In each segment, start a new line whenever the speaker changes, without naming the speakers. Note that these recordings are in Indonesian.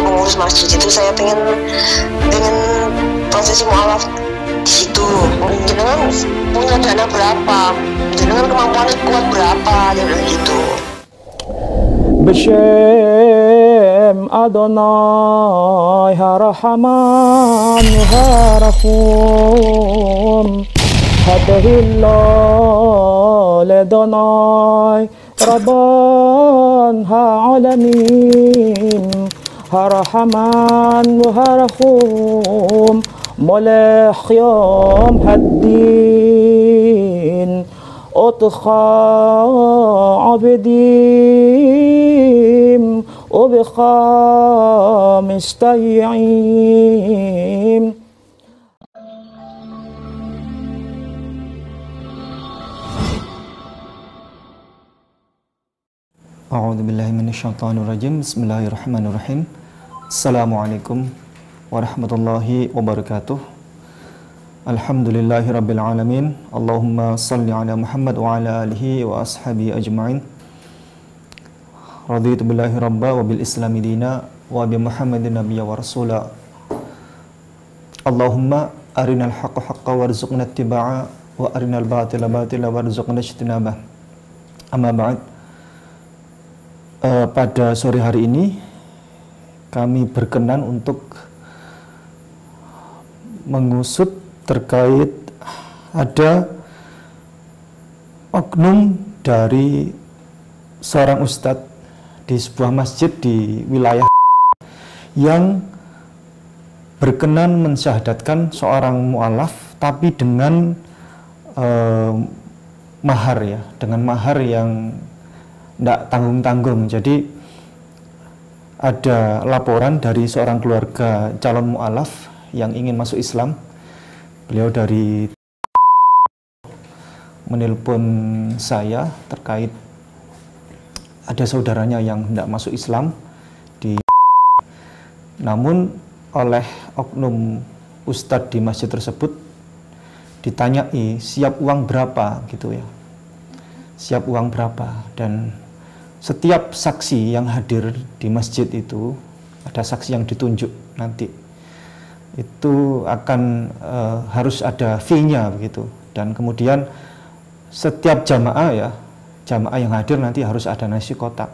pengurus masjid itu saya pengen prosesi mualaf di situ. Jenengan punya dana berapa? Jenengan kemampuannya kuat berapa? Dia bilang gitu.
Bishem Adonai Harahaman Harahum Hadahillah Ledonai Rabban Ha'alamin Harahaman Harahum Molech Yom Haddin Otcha Abedim Obecha Mistayim.
A'udzubillahi minasyaitonirrajim. Bismillahirrahmanirrahim. Assalamualaikum warahmatullahi wabarakatuh. Alhamdulillahi rabbil alamin. Allahumma salli ala Muhammad wa ala alihi wa ashabi ajma'in. Raditu billahi rabba wa bil islami dina wa bi Muhammadin nabiyya wa rasula. Allahumma arinal haqqa haqqa warzuqna ittiba'a wa arinal batila batila warzuqna ijtinabah. Amma ba'd. Pada sore hari ini kami berkenan untuk mengusut terkait ada oknum dari seorang ustadz di sebuah masjid di wilayah yang berkenan mensyahadatkan seorang mu'alaf tapi dengan mahar ya, dengan mahar yang tidak tanggung-tanggung. Jadi ada laporan dari seorang keluarga calon mu'alaf yang ingin masuk Islam. Beliau dari menelpon saya terkait ada saudaranya yang tidak masuk Islam namun oleh oknum ustadz di masjid tersebut ditanyai siap uang berapa gitu ya, siap uang berapa, dan setiap saksi yang hadir di masjid itu ada saksi yang ditunjuk nanti itu akan harus ada fee-nya begitu, dan kemudian setiap jamaah ya, jamaah yang hadir nanti harus ada nasi kotak,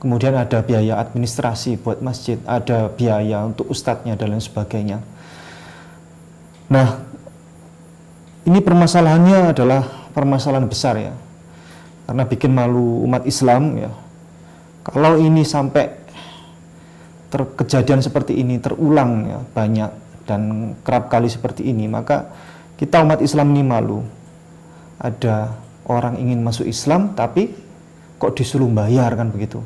kemudian ada biaya administrasi buat masjid, ada biaya untuk ustadznya dan lain sebagainya. Nah, ini permasalahannya adalah permasalahan besar ya, karena bikin malu umat Islam ya. Kalau ini sampai kejadian seperti ini terulang ya, banyak dan kerap kali seperti ini, maka kita umat Islam ini malu. Ada orang ingin masuk Islam tapi kok disuruh bayar kan begitu.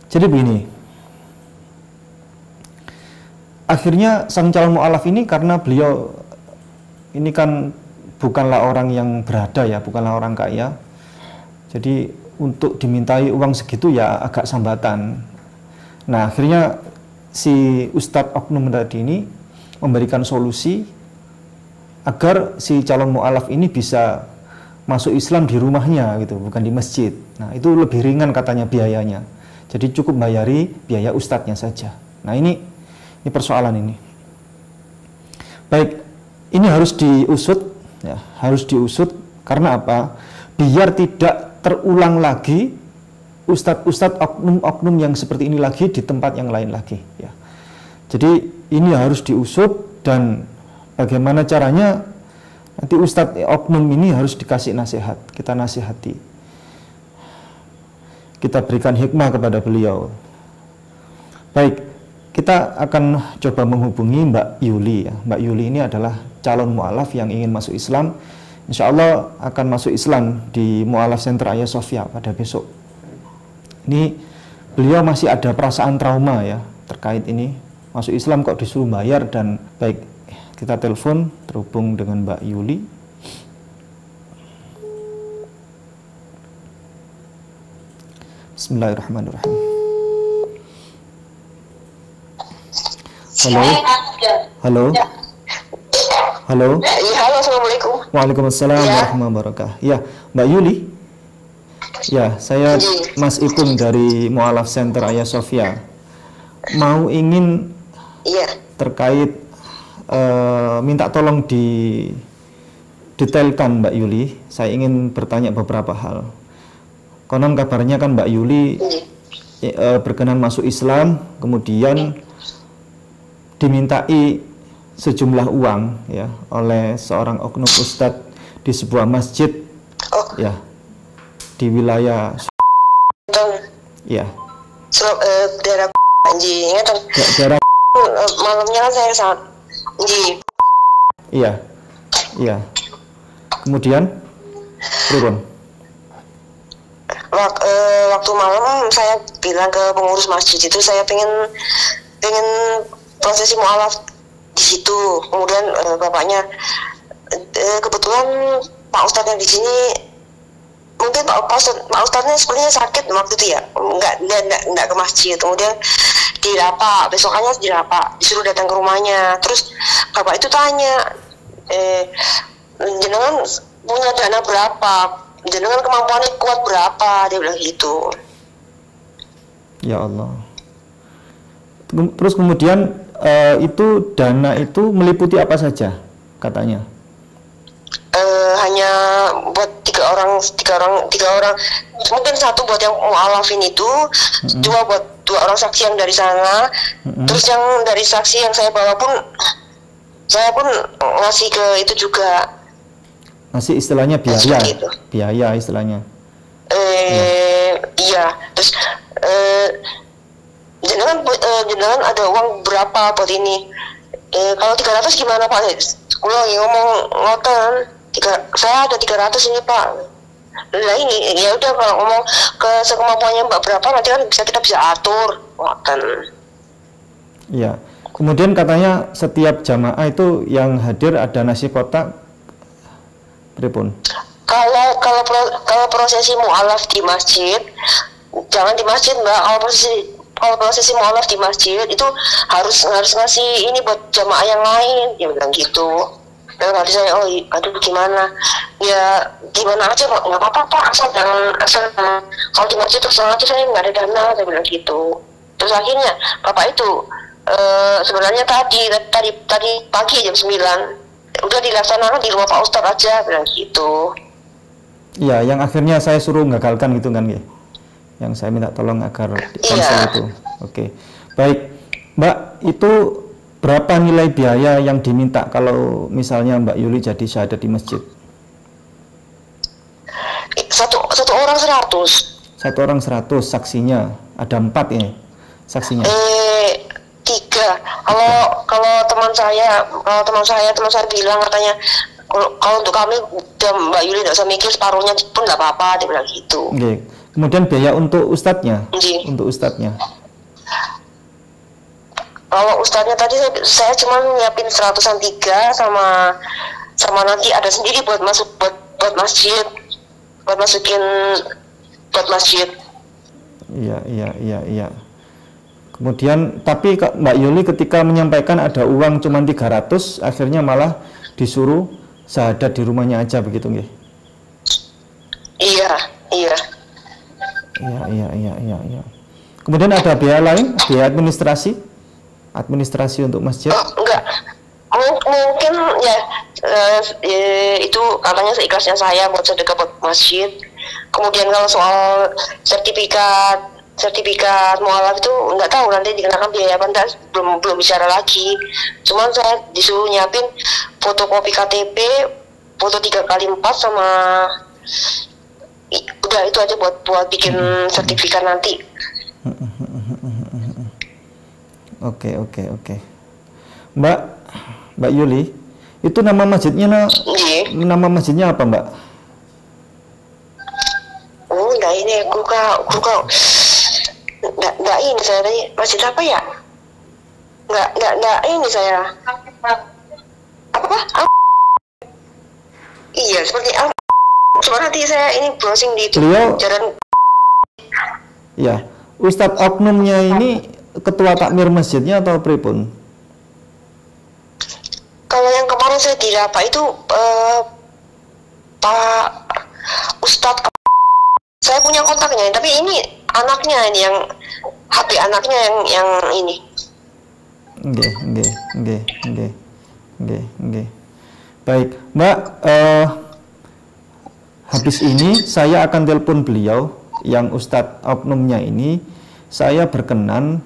Jadi begini, akhirnya sang calon mu'alaf ini karena beliau ini kan bukanlah orang yang berada ya, bukanlah orang kaya, jadi untuk dimintai uang segitu ya agak sambatan. Nah, akhirnya si Ustadz oknum tadi ini memberikan solusi agar si calon mu'alaf ini bisa masuk Islam di rumahnya gitu, bukan di masjid. Nah, itu lebih ringan katanya biayanya. Jadi cukup bayari biaya ustadznya saja. Nah, ini persoalan ini. Baik, ini harus diusut ya, harus diusut karena apa? Biar tidak terulang lagi ustadz-ustadz oknum-oknum yang seperti ini lagi di tempat yang lain lagi ya. Jadi ini harus diusut, dan bagaimana caranya nanti ustadz oknum ini harus dikasih nasihat, kita nasihati, kita berikan hikmah kepada beliau. Baik, kita akan coba menghubungi Mbak Yuli ya. Mbak Yuli ini adalah calon mu'alaf yang ingin masuk Islam. Insya Allah akan masuk Islam di Mu'alaf Center Ayah Sofia pada besok. Ini beliau masih ada perasaan trauma ya terkait ini, masuk Islam kok disuruh bayar. Dan baik, kita telepon terhubung dengan Mbak Yuli. Bismillahirrahmanirrahim. Halo. Halo. Halo.
Iya, halo, assalamualaikum.
Waalaikumsalam warahmatullahi wabarakatuh. Ya, Mbak Yuli. Ya, saya
Nggih.
Mas Ipung dari Mu'alaf Center Ayah Sofia. Mau ingin
Iya.
terkait minta tolong didetailkan Mbak Yuli. Saya ingin bertanya beberapa hal. Konon kabarnya kan Mbak Yuli
Nggih.
berkenan masuk Islam, kemudian dimintai sejumlah uang ya oleh seorang oknum ustadz di sebuah masjid
Oh,
ya di wilayah
tong
ya
daerah nggih, ngeten.
daerah
Malamnya kan saya sangat nggih.
iya iya kemudian turun
Waktu malam saya bilang ke pengurus masjid itu saya pengen prosesi mualaf di situ. Kemudian bapaknya kebetulan Pak Ustadz yang di sini mungkin Pak Ustadznya sebenarnya sakit waktu itu ya, nggak ke masjid. Kemudian dirapa, besokannya dirapa, disuruh datang ke rumahnya. Terus bapak itu tanya, jenengan punya dana berapa? Jenengan kemampuannya kuat berapa? Dia bilang gitu.
ya Allah. Terus kemudian itu dana itu meliputi apa saja katanya?
Hanya buat tiga orang, mungkin satu buat yang mualafin itu, dua buat dua orang saksi yang dari sana, terus yang dari saksi yang saya bawa pun saya pun ngasih ke itu juga.
Masih istilahnya biaya,
Seperti itu.
biaya istilahnya.
Iya, terus jenengan ada uang berapa buat ini? Kalau 300 gimana Pak? Kulo lagi ngomong ngoten, saya ada 300 ini Pak. Nah ini ya udah, kalau ngomong ke sekemampuannya Mbak berapa nanti kan kita bisa atur ngoten.
Iya. Kemudian katanya setiap jamaah itu yang hadir ada nasi kotak. Pripun?
Kalau prosesi mualaf di masjid, jangan di masjid Mbak. Kalau prosesi mualaf di masjid itu harus ngasih ini buat jamaah yang lain, dia bilang gitu. Dan tadi saya, aduh gimana? Ya gimana aja Pak, nggak apa-apa Pak, asal kalau di masjid terus aja, saya nggak ada dana, saya bilang gitu. Terus akhirnya bapak itu sebenarnya tadi pagi jam 9 udah dilaksanakan di rumah Pak Ustadz aja, bilang gitu.
Iya, yang akhirnya saya suruh gagalkan gitu kan, ya? Yang saya minta tolong agar cancel itu. Oke, baik, Mbak, itu berapa nilai biaya yang diminta kalau misalnya Mbak Yuli jadi syahadat di masjid?
Satu orang 100.
Satu orang 100, saksinya ada 4 ini saksinya.
3. Kalau teman saya bilang katanya kalau untuk kami Mbak Yuli tidak usah mikir, separuhnya pun nggak apa-apa, dia bilang gitu.
Oke. Kemudian biaya untuk ustadznya?
Nggih.
Untuk ustadznya?
Kalau ustadznya tadi saya cuma nyiapin 103 sama nanti ada sendiri buat masjid, buat masjid.
Iya. Kemudian tapi Mbak Yuli ketika menyampaikan ada uang cuma 300, akhirnya malah disuruh syahadat di rumahnya aja begitu nggih?
Iya.
Iya. Kemudian ada biaya lain, biaya administrasi untuk masjid?
Enggak. Mungkin ya itu katanya seikhlasnya saya buat sedekah buat masjid. Kemudian kalau soal sertifikat mualaf itu nggak tahu nanti dikenakan biaya apa enggak, belum bicara lagi. Cuman saya disuruh nyiapin fotokopi KTP, foto 3x4 sama udah itu aja buat bikin sertifikat nanti.
Oke. Mbak Yuli, itu nama masjidnya apa Mbak?
Enggak ini buka enggak ini saya tadi masjid apa ya? Enggak ini saya. Apa? Iya seperti apa? Cuma nanti saya ini browsing di jalan.
Ya, Ustadz oknumnya ini ketua takmir masjidnya atau pripun?
Kalau yang kemarin saya dirapa itu Pak Ustadz Saya punya kontaknya, tapi ini anaknya ini yang HP anaknya yang ini.
Nggih. Baik, Mbak, habis ini saya akan telepon beliau yang Ustadz oknumnya ini. Saya berkenan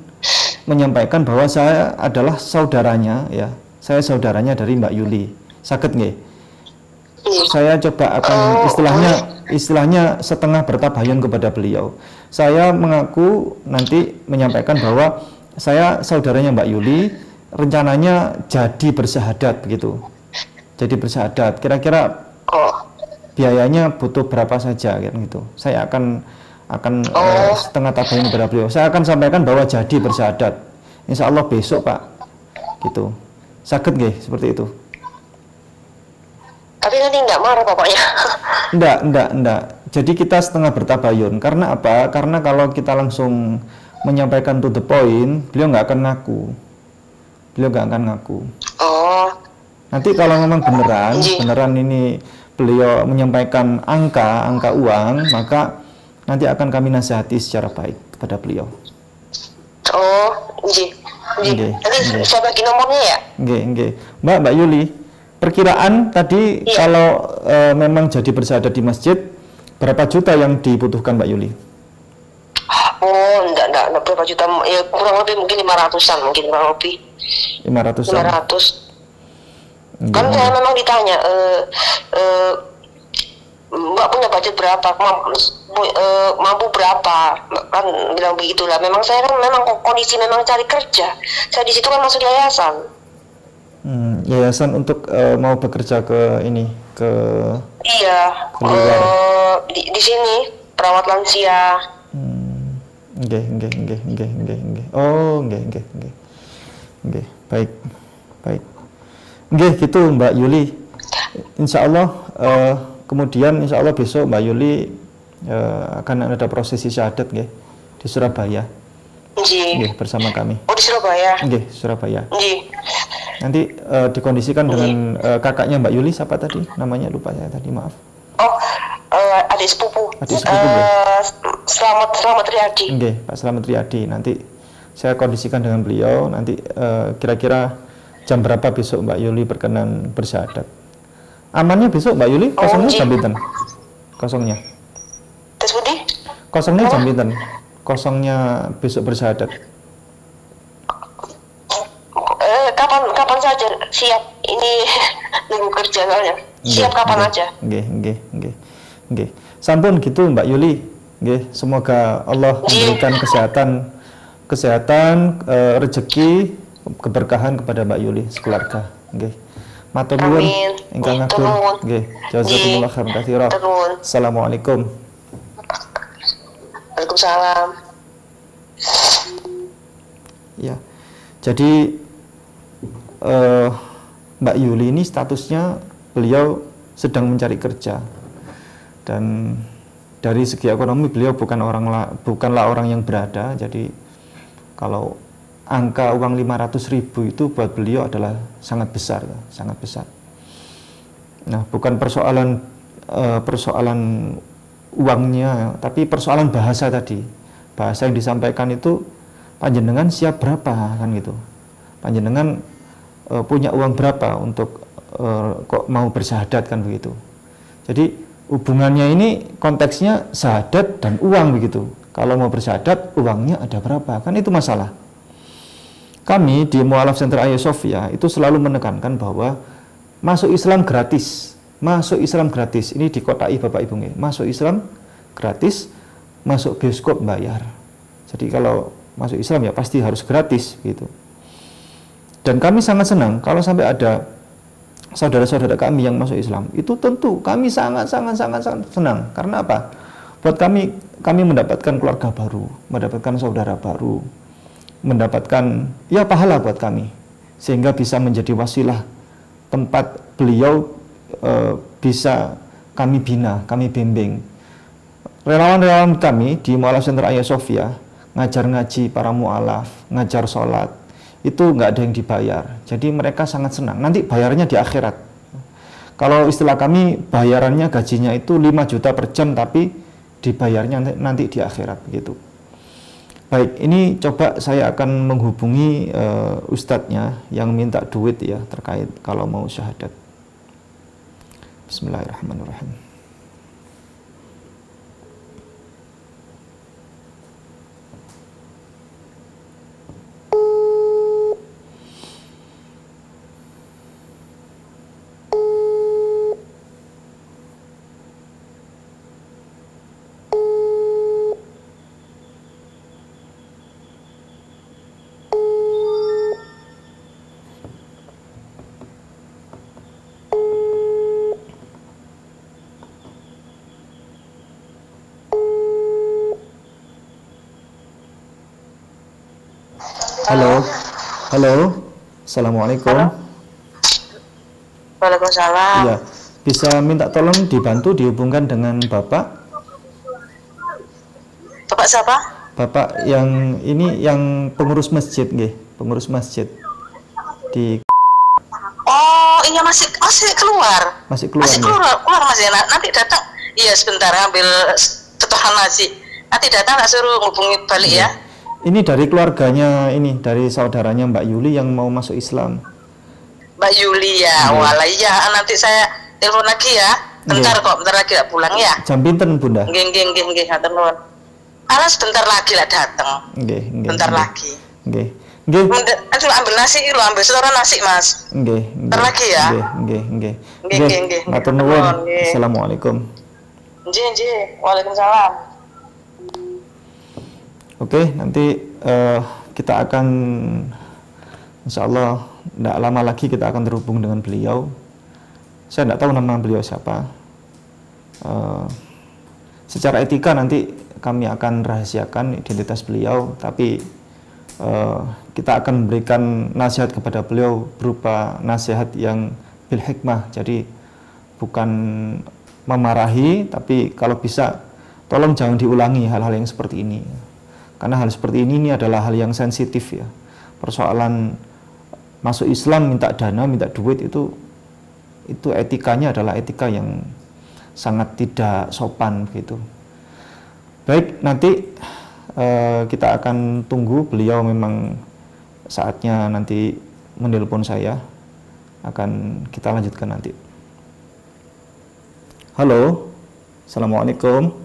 menyampaikan bahwa saya adalah saudaranya, ya. Saya saudaranya dari Mbak Yuli. Sakit nggih? Saya coba akan istilahnya setengah bertabayun kepada beliau. Saya mengaku nanti menyampaikan bahwa saya saudaranya Mbak Yuli, rencananya jadi bersahadat begitu. Jadi bersahadat. Kira-kira biayanya butuh berapa saja gitu. Saya akan setengah tabayun kepada beliau. Saya akan sampaikan bahwa jadi bersahadat. Insya Allah besok, Pak. Gitu. Sakit nggih seperti itu?
Tapi nanti enggak marah bapaknya.
Enggak. Jadi kita setengah bertabayun. Karena apa? Karena kalau kita langsung menyampaikan to the point, beliau nggak akan ngaku.
Oh.
Nanti kalau memang beneran ini beliau menyampaikan angka uang, maka nanti akan kami nasihati secara baik kepada beliau.
Oh, nggih. Nanti saya bagi nomornya ya.
Nggih. Mbak Yuli, perkiraan tadi kalau memang jadi bersahadat di masjid, berapa juta yang dibutuhkan Mbak Yuli?
Oh, enggak berapa juta, ya kurang lebih mungkin 500-an mungkin kurang lebih.
500.
Kan saya memang ditanya, Mbak punya budget berapa, mampu berapa, kan bilang begitulah. Memang saya kan memang kondisi memang cari kerja. Saya di situ kan masuk yayasan.
Yayasan untuk mau bekerja ke ini ke
luar. Di sini perawat lansia.
Nggih. Oh, nggih. Baik. Nggih, gitu Mbak Yuli. Insya Allah kemudian insya Allah besok Mbak Yuli akan ada prosesi syahadat nggih di Surabaya. Nggih, bersama kami.
Oh, di Surabaya.
Nggih, Surabaya.
Nggih.
Nanti dikondisikan dengan kakaknya Mbak Yuli, siapa tadi? Namanya lupa saya tadi, maaf.
Oh, adik sepupu. Selamat Riyadi.
Nggih, Pak Selamat Riyadi. Nanti saya kondisikan dengan beliau. Nanti kira-kira jam berapa besok Mbak Yuli berkenan bersyahadat? Amannya besok Mbak Yuli? Kosongnya jam pinten? Kosongnya?
Tes putih?
Kosongnya jam pinten? Kosongnya besok bersyahadat?
Kapan saja siap. Ini nunggu kerja soalnya. Siap kapan aja.
Nggih. Sampun gitu Mbak Yuli. Nggih, semoga Allah memberikan kesehatan, rezeki, keberkahan kepada Mbak Yuli sekeluarga. Nggih. Matur nuwun ingkang agung. Nggih, jazakumullah khairan katsira. Assalamualaikum.
Waalaikumsalam.
Ya. Jadi Mbak Yuli ini statusnya beliau sedang mencari kerja, dan dari segi ekonomi beliau bukanlah orang yang berada. Jadi kalau angka uang 500.000 itu buat beliau adalah sangat besar. Nah, bukan persoalan uangnya, tapi persoalan bahasa tadi. Bahasa yang disampaikan itu, panjenengan siap berapa kan gitu. Panjenengan punya uang berapa untuk kok mau bersyahadat kan begitu. Jadi hubungannya ini konteksnya syahadat dan uang begitu. Kalau mau bersyahadat uangnya ada berapa, kan itu masalah. Kami di Mu'alaf Center Hagia Sophia itu selalu menekankan bahwa masuk Islam gratis. Ini dikotai Bapak Ibu nggih. Masuk Islam gratis, masuk bioskop bayar. Jadi kalau masuk Islam ya pasti harus gratis gitu. Dan kami sangat senang kalau sampai ada saudara-saudara kami yang masuk Islam. Itu tentu kami sangat senang. Karena apa? Buat kami mendapatkan keluarga baru, mendapatkan saudara baru, mendapatkan ya pahala buat kami, sehingga bisa menjadi wasilah tempat beliau bisa kami bina, kami bimbing. Relawan-relawan kami di Mu'alaf Center Hagia Sophia ngajar ngaji para mu'alaf, ngajar sholat, itu nggak ada yang dibayar. Jadi mereka sangat senang. Nanti bayarnya di akhirat. Kalau istilah kami, bayarannya gajinya itu 5 juta per jam, tapi dibayarnya nanti di akhirat begitu. Baik, ini coba saya akan menghubungi ustadznya yang minta duit ya terkait kalau mau syahadat. Bismillahirrahmanirrahim. Halo, halo, assalamualaikum.
Halo. Waalaikumsalam.
Iya, bisa minta tolong dibantu dihubungkan dengan Bapak?
Bapak siapa?
Bapak yang ini yang pengurus masjid, nggih, pengurus masjid di.
Oh iya masih keluar.
Masih keluar.
Masih keluar Mas ya. Nanti datang. Iya sebentar ambil setoran nasi. Nanti datang tak suruh hubungi balik ya.
Ini dari keluarganya ini, dari saudaranya Mbak Yuli yang mau masuk Islam.
Mbak Yuli ya, walah iya nanti saya telepon lagi ya. Bentar kok, bentar lagi lah pulang ya.
Jam pinten Bunda?
Nggih, ngatur nuwun. Alas bentar lagi lah datang.
Nggih.
Bentar lagi.
Nggih.
Aduh ambil nasi lo, ambil setoran nasi Mas.
Nggih.
Bentar lagi ya.
Nggih.
Nggih.
Ngatur nuwun. Assalamualaikum.
Nggih. Waalaikumsalam.
Oke, nanti kita akan insya Allah tidak lama lagi kita akan terhubung dengan beliau. Saya tidak tahu nama beliau siapa. Secara etika nanti kami akan rahasiakan identitas beliau, tapi kita akan memberikan nasihat kepada beliau berupa nasihat yang bil hikmah. Jadi bukan memarahi, tapi kalau bisa tolong jangan diulangi hal-hal yang seperti ini. Karena hal seperti ini adalah hal yang sensitif ya. Persoalan masuk Islam minta dana, minta duit itu etikanya adalah etika yang sangat tidak sopan gitu. Baik, nanti kita akan tunggu beliau memang saatnya nanti menelpon saya. Akan kita lanjutkan nanti. Halo. Assalamualaikum.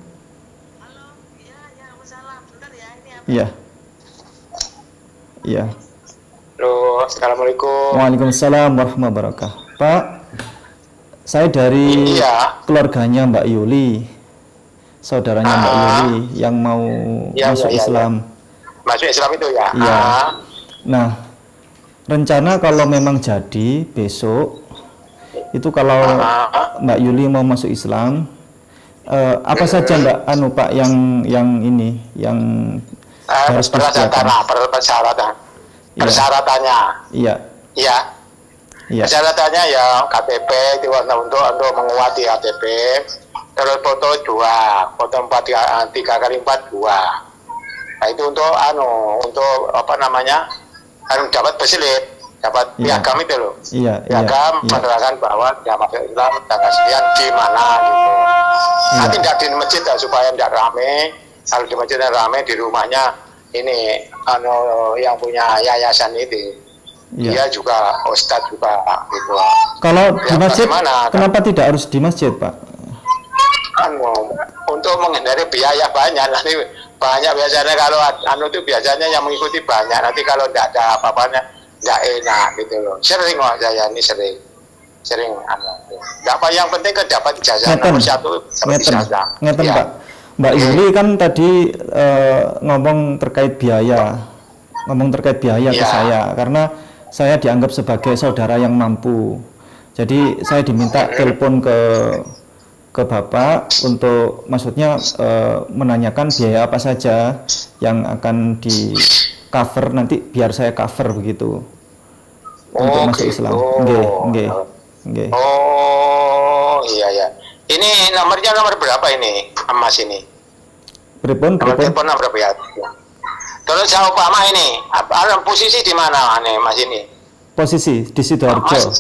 Iya.
Halo, assalamualaikum.
Waalaikumsalam warahmatullahi wabarakatuh. Pak, saya dari keluarganya Mbak Yuli, saudaranya Mbak Yuli yang mau masuk Islam.
Masuk Islam itu ya?
Iya. Nah, rencana kalau memang jadi besok itu kalau Mbak Yuli mau masuk Islam, apa saja Mbak Pak yang ini yang harus
persyaratannya.
Iya.
Persyaratannya ya KTP itu untuk menguat di KTP. Terus foto 2, foto 3 kali 4 2. Nah itu untuk harus dapat berselit, dapat piagam itu loh. Piagam menerangkan bahwa dia masuk Islam tanggal sekian di mana gitu. Nanti tidak di masjid supaya tidak rame. Kalau di masjid ramai, di rumahnya ini yang punya yayasan itu dia juga ustadz juga gitu.
Kalau di masjid kenapa tidak harus di masjid Pak?
Untuk menghindari biaya banyak, nanti banyak biasanya kalau itu biasanya yang mengikuti banyak, nanti kalau tidak ada apa-apanya tidak enak gitu loh. Sering kok saya ini sering tidak apa, yang penting dapat ijazah nomor 1 ijazah.
Pak. Mbak Yuli kan tadi ngomong terkait biaya ke saya, karena saya dianggap sebagai saudara yang mampu. Jadi saya diminta telepon ke Bapak untuk maksudnya menanyakan biaya apa saja yang akan di cover nanti biar saya cover begitu untuk masuk Islam. Nggih.
Oh iya. Ini nomornya nomor berapa ini, Mas ini?
Pripun?
Nomor telepon nomor berapa ya? Terus saya Pak ini, posisi di mana nih Mas ini?
Posisi di Sidoarjo.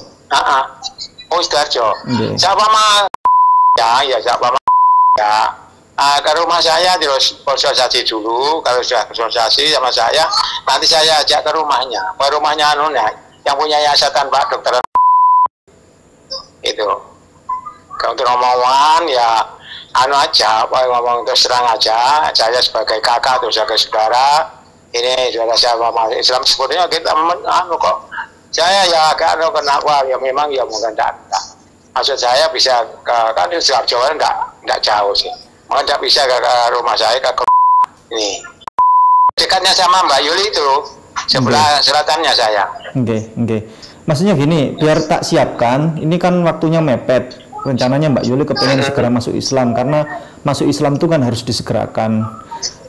Oh Sidoarjo.
Okay.
Siapa Mas? Ya siapa Mas? Ya. ke rumah saya terus konsultasi dulu. Kalau sudah konsultasi sama saya, nanti saya ajak ke rumahnya yang punya yayasan Pak Dokter itu. Kalau untuk omongan ya aja, ngomong terus terang aja. Saya sebagai kakak atau sebagai saudara, ini saudara saya sama Islam sebetulnya kita kok. Saya ya kena ya memang ya mungkin tidak. Maksud saya bisa kan di Sidoarjo enggak jauh sih. Maka tidak bisa ke rumah saya ke ini. Dekatnya sama Mbak Yuli itu sebelah selatannya saya.
Oke. Maksudnya gini, biar tak siapkan, ini kan waktunya mepet. Rencananya Mbak Yuli kepengen segera masuk Islam karena masuk Islam itu kan harus disegerakan.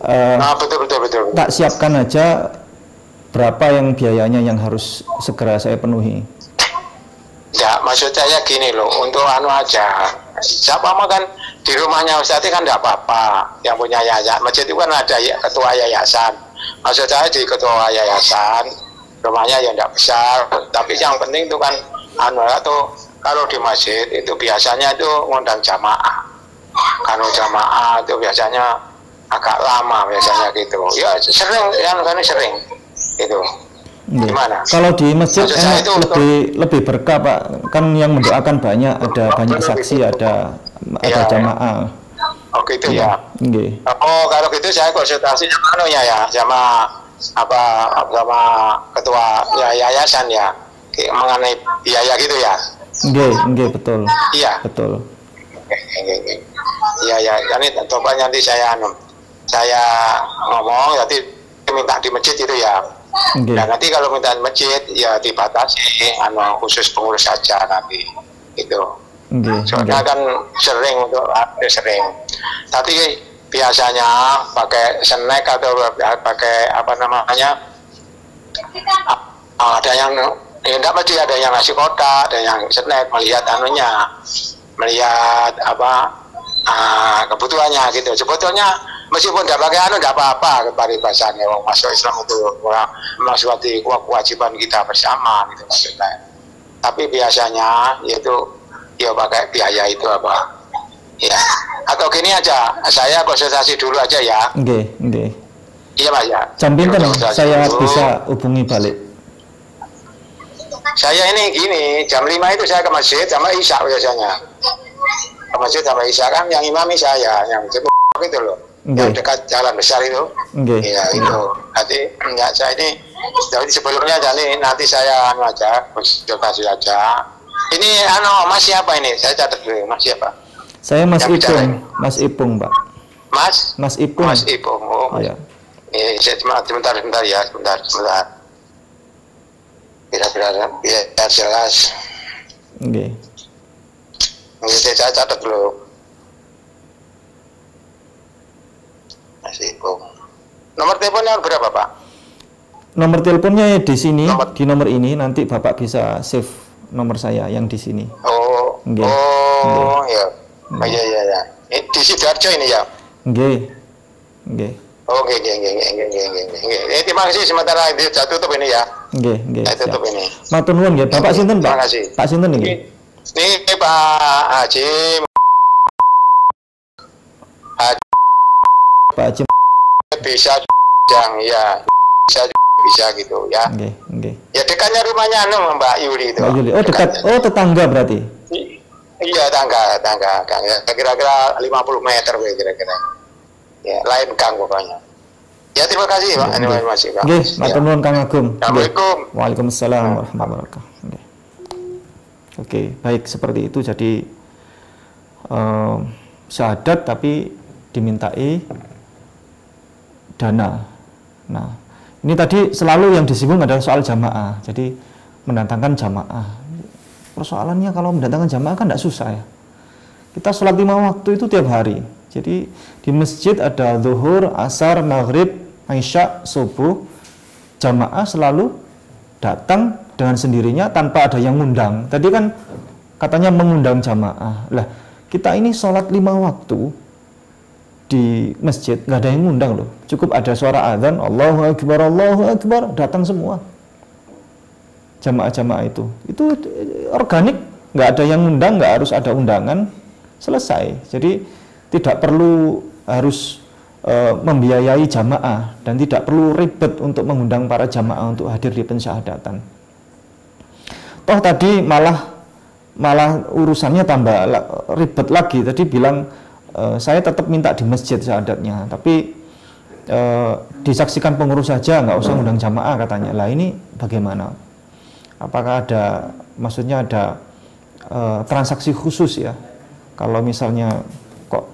Betul.
Tak siapkan aja berapa yang biayanya yang harus segera saya penuhi.
Ya, maksud saya gini loh, untuk aja. Siapa makan di rumahnya Ustadz kan tidak apa-apa, yang punya yayasan. Masjid itu kan ada ketua yayasan. Maksud saya di ketua yayasan, rumahnya yang tidak besar, tapi yang penting itu kan atau kalau di masjid itu biasanya itu ngundang jamaah. Kalau jamaah itu biasanya agak lama biasanya gitu. Ya sering, itu. Gimana?
Kalau di masjid lebih berkah Pak, kan yang mendoakan banyak, ada banyak saksi, ada jamaah.
Oh gitu ya. Oh kalau gitu saya konsultasi sama ketua yayasan ya mengenai biaya gitu ya.
Betul.
Iya.
Betul.
Iya, ini coba nanti saya ngomong nanti minta di masjid itu ya. Dan nanti kalau minta di masjid ya dibatasi khusus pengurus saja nanti itu. Soalnya kan sering. Tapi biasanya pakai snack atau pakai ada yang enggak mesti, ada yang nasi kotak, ada yang snack, melihat kebutuhannya gitu. Sebetulnya meskipun tidak pakai tidak apa-apa paribasannya, masuk Islam itu masuk di kewajiban kita bersama gitu maksudnya. Tapi biasanya yaitu ya pakai biaya itu ya. Atau gini aja, saya konsultasi dulu aja ya. Iya Pak ya.
Jam pinten saya bisa hubungi balik?
Saya ini gini, jam 5 itu saya ke masjid sama Isya biasanya. Ke masjid sama Isya kan yang imami saya, yang itu loh. Yang dekat jalan besar itu. Iya itu. Nanti ya saya ini jadi sebelumnya nanti saya aja konsultasi aja. Ini Mas siapa ini? Saya catat dulu. Mas siapa?
Saya Mas Ipung. Mas Ipung, Pak.
Mas Ipung. Oh, iya. Sebentar ya, sebentar. Biar jelas. Ini saya catat dulu. Mas Ipung. Nomor teleponnya berapa, Pak?
Nomor teleponnya di sini, di nomor ini. Nanti Bapak bisa save nomor saya yang di sini.
Ya. Iya. Di Sidoarjo ini ya. Oke. Terima kasih, sementara ini saya tutup ini ya. Saya tutup ini.
Matur nuwun nggih. Bapak sinten, Pak?
Terima kasih.
Pak sinten nggih?
Ini Pak Haji.
Pak Haji
bisa gitu ya. Ya dekatnya rumahnya Mbak Yuli itu.
Mbak Yuli. Oh dekat. Oh tetangga berarti.
Iya tangga. Kira-kira 50 meter kira-kira. Ya, lain gang pokoknya. Ya terima kasih Pak. Terima kasih Pak.
Nggih, matur nuwun Kang Agung.
Assalamualaikum.
Waalaikumsalam warahmatullahi wabarakatuh. Oke, baik seperti itu. Jadi syahadat tapi dimintai dana. Nah, ini tadi selalu yang disinggung adalah soal jamaah. Jadi mendatangkan jamaah. Persoalannya kalau mendatangkan jamaah kan tidak susah ya. Kita sholat 5 waktu itu tiap hari. Jadi di masjid ada zuhur, asar, maghrib, isya, subuh. Jamaah selalu datang dengan sendirinya tanpa ada yang ngundang. Tadi kan katanya mengundang jamaah. Lah, kita ini sholat 5 waktu di masjid nggak ada yang ngundang loh. Cukup ada suara azan, Allahu Akbar, datang semua. Jamaah-jamaah itu organik, nggak ada yang ngundang, nggak harus ada undangan, selesai. Jadi tidak perlu harus membiayai jamaah dan tidak perlu ribet untuk mengundang para jamaah untuk hadir di pensyahadatan. Toh tadi malah urusannya tambah ribet lagi. Tadi bilang saya tetap minta di masjid syahadatnya, tapi disaksikan pengurus saja, nggak usah undang jamaah katanya. Lah ini bagaimana? Apakah ada, maksudnya ada transaksi khusus ya? Kalau misalnya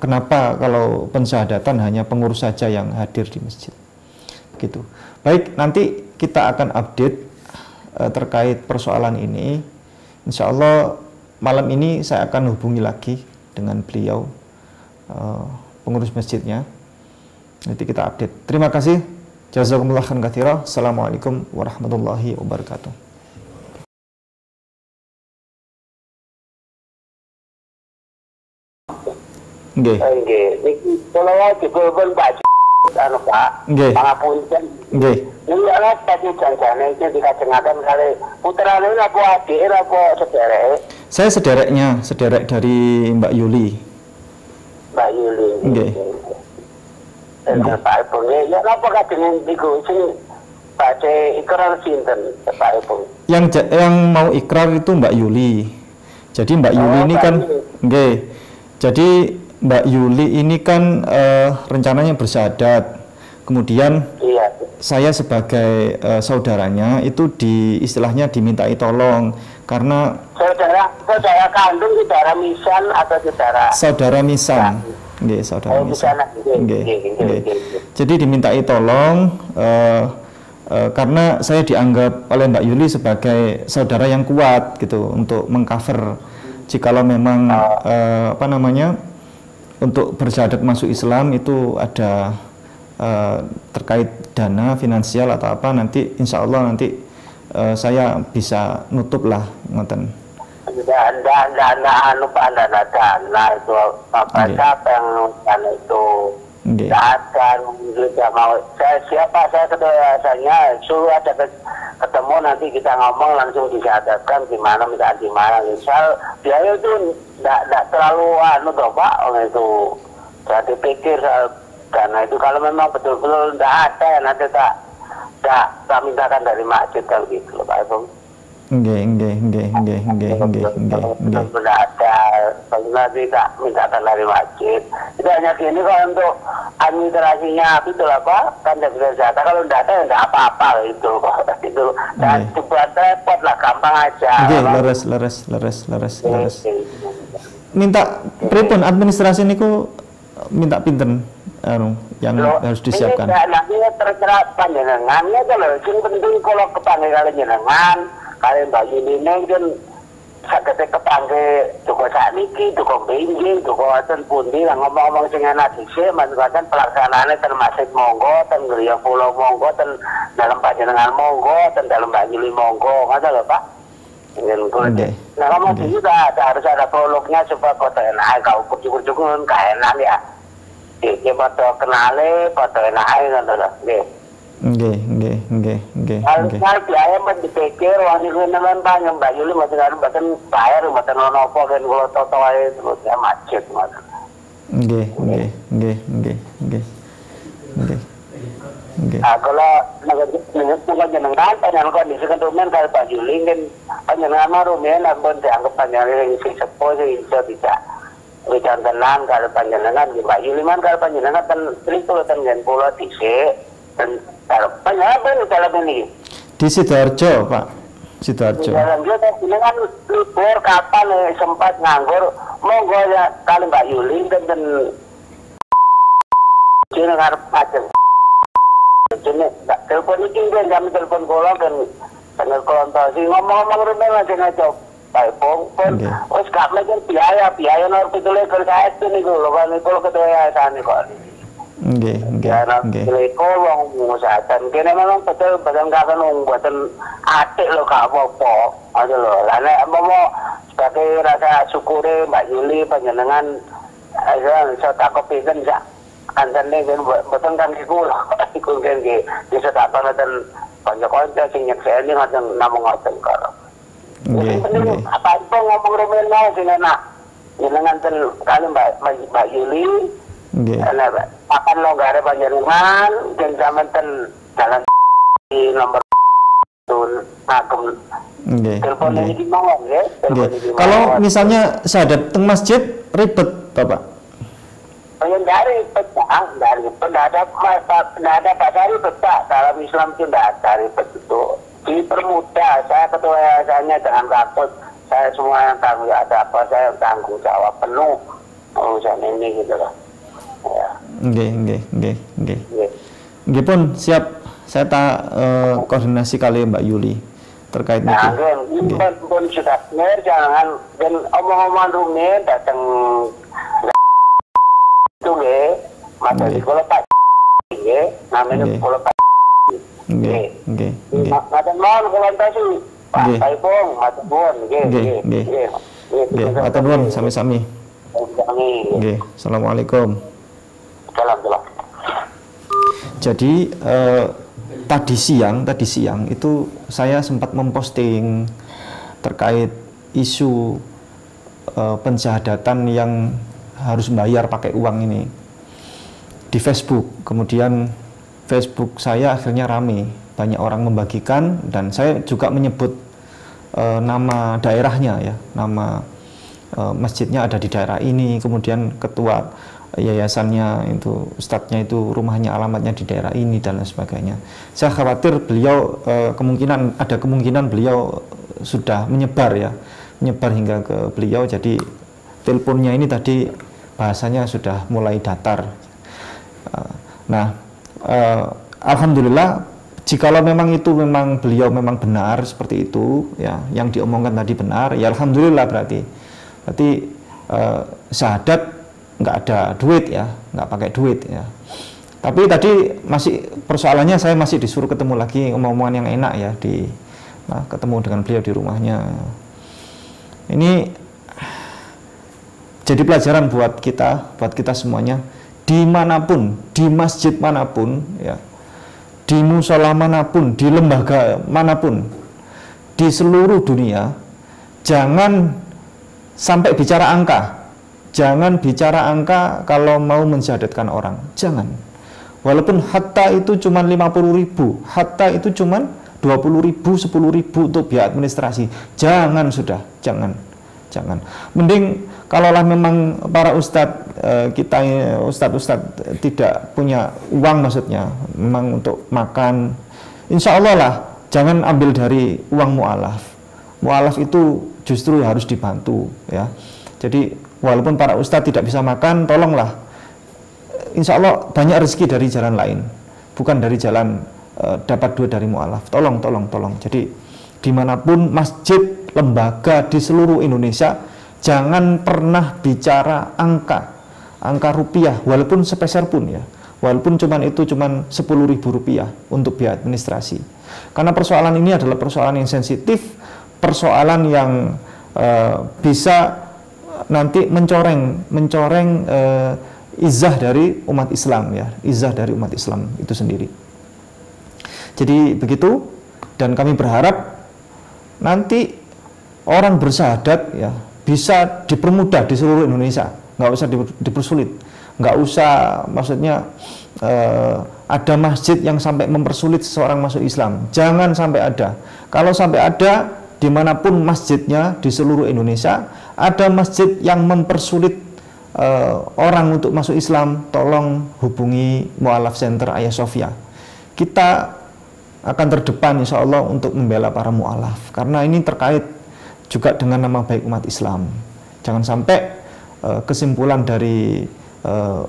kenapa kalau pensyahadatan hanya pengurus saja yang hadir di masjid? Gitu. Baik, nanti kita akan update terkait persoalan ini. Insya Allah malam ini saya akan hubungi lagi dengan beliau, pengurus masjidnya. Nanti kita update. Terima kasih. Jazakumullah khairan katsira. Assalamualaikum warahmatullahi wabarakatuh. Nggih.
Nggih. Niki kula dipun Pak anu Pak.
Nggih.
Pangapunten.
Nggih.
Niki ana tadi janjane iki dikajengaken kali putrane apa adike apa sedereke?
Saya sederek dari Mbak Yuli.
Mbak Yuli.
Nggih.
Pak Ibu, ya napa kajengan niku sing baca ikrar sinten Pak Ibu?
Yang mau ikrar itu Mbak Yuli. Jadi Mbak Yuli ini kan nggih. Jadi Mbak Yuli ini kan rencananya bersyahadat. Kemudian
iya,
saya sebagai saudaranya itu istilahnya dimintai tolong karena
saudara kandung, saudara misan atau
saudara misan. Nggih, saudara misan. Nggih. Jadi dimintai tolong karena saya dianggap oleh Mbak Yuli sebagai saudara yang kuat gitu untuk mengcover jikalau memang untuk bersyahadat masuk Islam itu ada terkait dana finansial atau apa, nanti insya Allah nanti saya bisa nutup lah ngoten.
Dana itu apa yang dana itu datang juga mau saya kebiasaannya suruh ada ketemu nanti kita ngomong langsung disyahadatkan gimana misal biaya itu tidak terlalu Pak itu saya dipikir karena itu kalau memang betul-betul tidak ada nanti tak mintakan dari masjid kalau gitu Pak Ibu.
Enggak
ada, nanti tak mintakan dari masjid. Itu hanya gini kalau untuk administrasinya itu apa kan tidak bisa jatah, kalau tidak ada tidak apa-apa itu dan dibuat repot lah, gampang aja.
Leres. Minta pripun administrasi niku minta pinten yang harus disiapkan.
Nanti terserah panjenengannya kalau sing penting kalau kepanggil kalian jenengan kalian bagi ini kan sakitnya kepanggil cukup saat niki cukup benjing cukup aten pundi lah ngomong-ngomong sing enak dhisik manfaatan pelaksanaannya termasuk monggo ten Geria Pulau monggo ten dalam panjenengan monggo ten dalam Mbak Yuli monggo ngono lho Pak. Nah ngomong gitu harus ada prolognya supaya kota enak kau cukup enak ya. Iki foto kenale foto enak ngono lho. Nggih. Kalau biaya dipikir wong niku nemen panjang Mbak Yuli mboten bayar mboten ono apa kan kula toto wae terus ya macet ngono. Nggih. Kalau jenengan panjenengan kondisi ketumen kalau Mbak Yuli kan panjenengan mah rumiyin ampun dianggap panjenengan sing sepuh sing iso bisa wican tenang kalau panjenengan Mbak Yuli man kalau panjenengan ten itu ten pulau dhisik dan panjenengan ini
di Sidoarjo Pak. Sidoarjo.
Dengan libur kapan sempat nganggur monggo ya kali Mbak Yuli dan jeneng arep pajeng. Jeneng telepon iki kan jam telepon kula kan tanggal kontak sing ngomong-ngomong rumah langsung aja Pak Pong wis gak mungkin biaya nomor pitule kalau saya itu niku lho kan niku ketua yayasan niku. Nggih. Wong usahakan kene memang betul kakek buatan atik lho gak apa-apa. Aja lho. Lah nek sebagai rasa syukure Mbak Yuli panjenengan iso takok pinten sak kancane mboten kan iku lho. Iku kan bisa tak paneten kanca-kanca sing nyekseni ngoten namung ngoten karo. Nggih. Apa itu ngomong rumen sing enak. Jenengan ten kali Mbak Yuli Akan longgare panjenengan dan zaman jalan di nomor telepon ini mau ya.
Kalau misalnya syahadat teng masjid ribet Bapak?
Oh ya dari pecah, dari tidak ada pasal pecah dalam Islam itu tidak ada ribet itu. Dipermudah, saya ketua yayasannya dengan ratus, saya semua yang tanggung jawab, ada apa saya tanggung jawab penuh urusan ini gitu loh. Ya. Nggih pun siap. Saya koordinasi kali Mbak Yuli terkait itu. Pun sudah jangan dan omong-omongan rumit datang itu nggih, mata di kalau Pak nggih, namanya kalau Pak nggih. Maten mohon komentasi Pak Saipong, maten nuwun nggih.
Maten nuwun sami-sami. Nggih, Assalamualaikum.
Salam.
Jadi tadi siang itu saya sempat memposting terkait isu pensyahadatan yang harus bayar pakai uang ini di Facebook. Kemudian Facebook saya akhirnya rame, banyak orang membagikan dan saya juga menyebut nama daerahnya ya, nama masjidnya ada di daerah ini, kemudian ketua yayasannya itu, ustadznya itu rumahnya alamatnya di daerah ini dan lain sebagainya. Saya khawatir beliau ada kemungkinan beliau sudah menyebar hingga ke beliau, jadi teleponnya ini tadi bahasanya sudah mulai datar. Alhamdulillah jikalau memang beliau memang benar seperti itu ya, yang diomongkan tadi benar ya, alhamdulillah berarti syahadat nggak ada duit ya, nggak pakai duit ya. Tapi tadi persoalannya saya masih disuruh ketemu lagi, omongan yang enak ya, ketemu dengan beliau di rumahnya. Ini jadi pelajaran buat kita semuanya, dimanapun, di masjid manapun ya, di musola manapun, di lembaga manapun, di seluruh dunia, jangan sampai bicara angka. Jangan bicara angka kalau mau mensyahadatkan orang, jangan. Walaupun hatta itu cuma 50.000, hatta itu cuma 20.000, 10.000 untuk biaya administrasi, jangan. Mending kalaulah memang para ustadz ustadz tidak punya uang, maksudnya memang untuk makan, insya Allah lah, jangan ambil dari uang mu'alaf. Mu'alaf itu justru harus dibantu ya. Jadi walaupun para ustadz tidak bisa makan, tolonglah. Insya Allah banyak rezeki dari jalan lain, bukan dari jalan dapat duit dari mu'alaf. Tolong. Jadi dimanapun masjid, lembaga di seluruh Indonesia, jangan pernah bicara angka rupiah, walaupun sepeser pun ya, walaupun cuman 10.000 rupiah untuk biaya administrasi. Karena persoalan ini adalah persoalan yang sensitif, persoalan yang bisa nanti mencoreng izah dari umat Islam ya, izah dari umat Islam itu sendiri. Jadi begitu, dan kami berharap nanti orang bersyahadat ya bisa dipermudah di seluruh Indonesia, nggak usah dipersulit, nggak usah maksudnya ada masjid yang sampai mempersulit seseorang masuk Islam, jangan sampai ada. Kalau sampai ada, dimanapun masjidnya di seluruh Indonesia ada masjid yang mempersulit orang untuk masuk Islam, tolong hubungi Mu'alaf Center Ayah Sofia. Kita akan terdepan insya Allah untuk membela para mu'alaf, karena ini terkait juga dengan nama baik umat Islam. Jangan sampai kesimpulan dari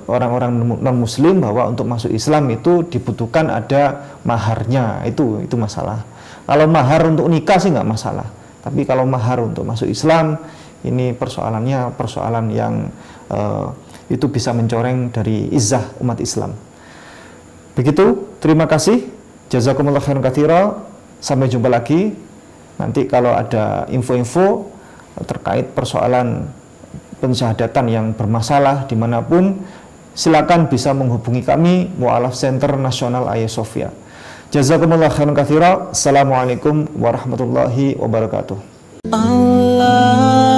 orang-orang non-muslim bahwa untuk masuk Islam itu dibutuhkan ada maharnya, itu masalah. Kalau mahar untuk nikah sih nggak masalah, tapi kalau mahar untuk masuk Islam, ini persoalannya persoalan yang itu bisa mencoreng dari izzah umat Islam. Begitu, terima kasih. Jazakumullah khairan katsira. Sampai jumpa lagi. Nanti kalau ada info-info terkait persoalan pensyahadatan yang bermasalah dimanapun, silakan bisa menghubungi kami, Mu'alaf Center Nasional Ayah Sofia. Jazakumullah khairan katsira. Assalamualaikum warahmatullahi wabarakatuh. Allah